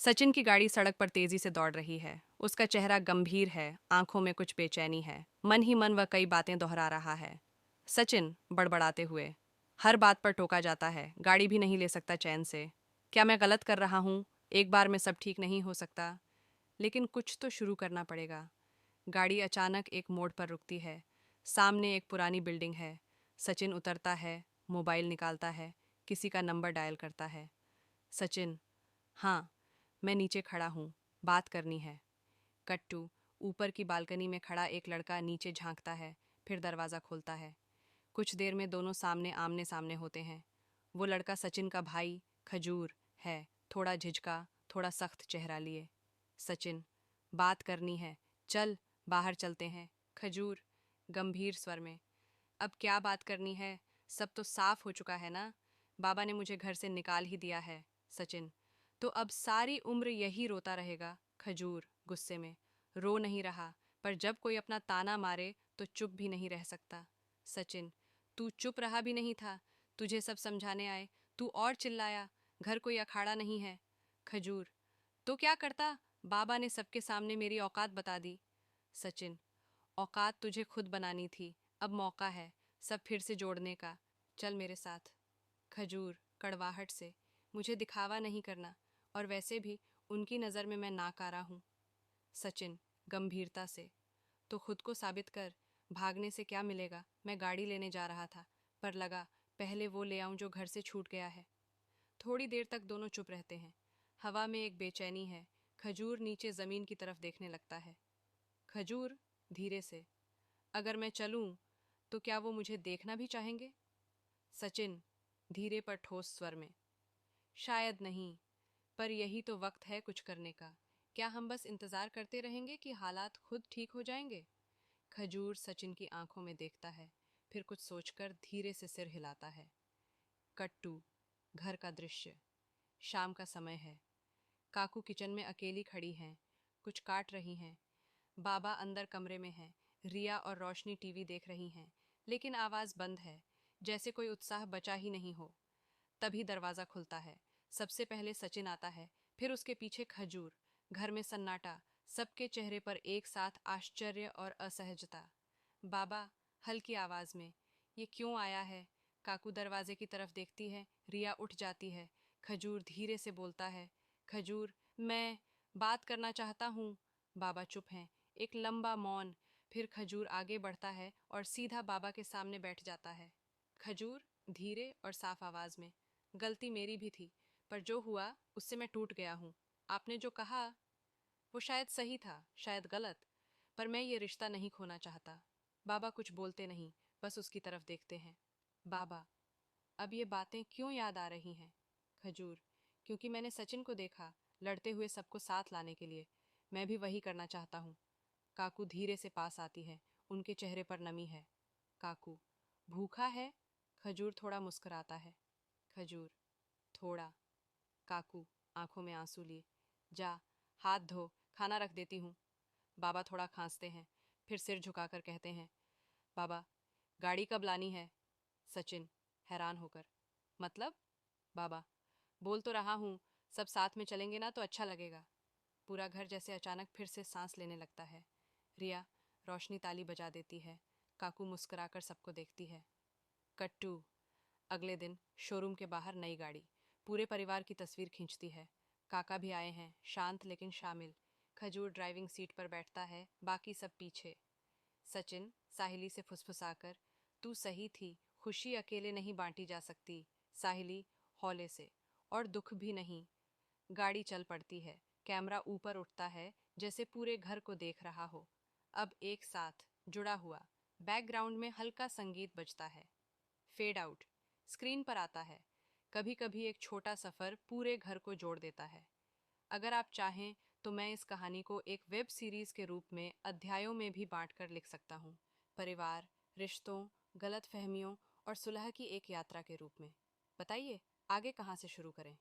सचिन की गाड़ी सड़क पर तेजी से दौड़ रही है। उसका चेहरा गंभीर है, आंखों में कुछ बेचैनी है। मन ही मन वह कई बातें दोहरा रहा है। सचिन बड़बड़ाते हुए, हर बात पर टोका जाता है, गाड़ी भी नहीं ले सकता चैन से। क्या मैं गलत कर रहा हूँ? एक बार में सब ठीक नहीं हो सकता। लेकिन कुछ तो शुरू करना पड़ेगा। गाड़ी अचानक एक मोड़ पर रुकती है। सामने एक पुरानी बिल्डिंग है। सचिन उतरता है, मोबाइल निकालता है, किसी का नंबर डायल करता है। सचिन, हाँ, मैं नीचे खड़ा हूँ, बात करनी है। कट टू, ऊपर की बालकनी में खड़ा एक लड़का नीचे झांकता है, फिर दरवाज़ा खोलता है। कुछ देर में दोनों सामने आमने सामने होते हैं। वो लड़का सचिन का भाई खजूर है, थोड़ा झिझका, थोड़ा सख्त चेहरा लिए। सचिन, बात करनी है, चल बाहर चलते हैं। खजूर गंभीर स्वर में, अब क्या बात करनी है? सब तो साफ हो चुका है ना? बाबा ने मुझे घर से निकाल ही दिया है। सचिन, तो अब सारी उम्र यही रोता रहेगा? खजूर गुस्से में, रो नहीं रहा, पर जब कोई अपना ताना मारे तो चुप भी नहीं रह सकता। सचिन, तू चुप रहा भी नहीं था, तुझे सब समझाने आए, तू और चिल्लाया। घर कोई अखाड़ा नहीं है। खजूर, तो क्या करता? बाबा ने सबके सामने मेरी औकात बता दी। सचिन, औकात तुझे खुद बनानी थी, अब मौका है सब फिर से जोड़ने का, चल मेरे साथ। खजूर कड़वाहट से, मुझे दिखावा नहीं करना, और वैसे भी उनकी नज़र में मैं नाकारा हूँ। सचिन गंभीरता से, तो खुद को साबित कर, भागने से क्या मिलेगा? मैं गाड़ी लेने जा रहा था, पर लगा पहले वो ले आऊं जो घर से छूट गया है। थोड़ी देर तक दोनों चुप रहते हैं। हवा में एक बेचैनी है। खजूर नीचे ज़मीन की तरफ देखने लगता है। खजूर धीरे से, अगर मैं चलूं तो क्या वो मुझे देखना भी चाहेंगे? सचिन धीरे पर ठोस स्वर में, शायद नहीं, पर यही तो वक्त है कुछ करने का। क्या हम बस इंतजार करते रहेंगे कि हालात खुद ठीक हो जाएंगे? खजूर सचिन की आंखों में देखता है, फिर कुछ सोचकर धीरे से सिर हिलाता है। कट्टू, घर का दृश्य। शाम का समय है। काकू किचन में अकेली खड़ी हैं, कुछ काट रही हैं। बाबा अंदर कमरे में हैं। रिया और रोशनी टीवी देख रही हैं, लेकिन आवाज़ बंद है, जैसे कोई उत्साह बचा ही नहीं हो। तभी दरवाज़ा खुलता है। सबसे पहले सचिन आता है, फिर उसके पीछे खजूर। घर में सन्नाटा, सबके चेहरे पर एक साथ आश्चर्य और असहजता। बाबा हल्की आवाज़ में, ये क्यों आया है? काकू दरवाजे की तरफ देखती है। रिया उठ जाती है। खजूर धीरे से बोलता है, खजूर, मैं बात करना चाहता हूँ। बाबा चुप हैं। एक लंबा मौन, फिर खजूर आगे बढ़ता है और सीधा बाबा के सामने बैठ जाता है। खजूर धीरे और साफ आवाज़ में, गलती मेरी भी थी, पर जो हुआ उससे मैं टूट गया हूँ। आपने जो कहा वो शायद सही था, शायद गलत, पर मैं ये रिश्ता नहीं खोना चाहता। बाबा कुछ बोलते नहीं, बस उसकी तरफ देखते हैं। बाबा, अब ये बातें क्यों याद आ रही हैं? खजूर, क्योंकि मैंने सचिन को देखा, लड़ते हुए सबको साथ लाने के लिए। मैं भी वही करना चाहता हूँ। काकू धीरे से पास आती है, उनके चेहरे पर नमी है। काकू, भूखा है? खजूर थोड़ा मुस्कुराता है। खजूर, थोड़ा। काकू आंखों में आंसू लिए, जा हाथ धो, खाना रख देती हूँ। बाबा थोड़ा खांसते हैं, फिर सिर झुकाकर कहते हैं, बाबा, गाड़ी कब लानी है? सचिन हैरान होकर, मतलब? बाबा, बोल तो रहा हूँ, सब साथ में चलेंगे ना तो अच्छा लगेगा। पूरा घर जैसे अचानक फिर से सांस लेने लगता है। रिया रोशनी ताली बजा देती है। काकू मुस्कुराकर सबको देखती है। कट्टू, अगले दिन शोरूम के बाहर नई गाड़ी पूरे परिवार की तस्वीर खींचती है। काका भी आए हैं, शांत लेकिन शामिल। खजूर ड्राइविंग सीट पर बैठता है, बाकी सब पीछे। सचिन साहिली से फुसफुसाकर, तू सही थी, खुशी अकेले नहीं बांटी जा सकती। साहिली हौले से, और दुख भी नहीं। गाड़ी चल पड़ती है। कैमरा ऊपर उठता है, जैसे पूरे घर को देख रहा हो। अब एक साथ जुड़ा हुआ। बैकग्राउंड में हल्का संगीत बजता है। फेड आउट स्क्रीन पर आता है। कभी कभी एक छोटा सफ़र पूरे घर को जोड़ देता है। अगर आप चाहें तो मैं इस कहानी को एक वेब सीरीज के रूप में अध्यायों में भी बांटकर लिख सकता हूँ। परिवार, रिश्तों, गलत फहमियों और सुलह की एक यात्रा के रूप में। बताइए आगे कहाँ से शुरू करें?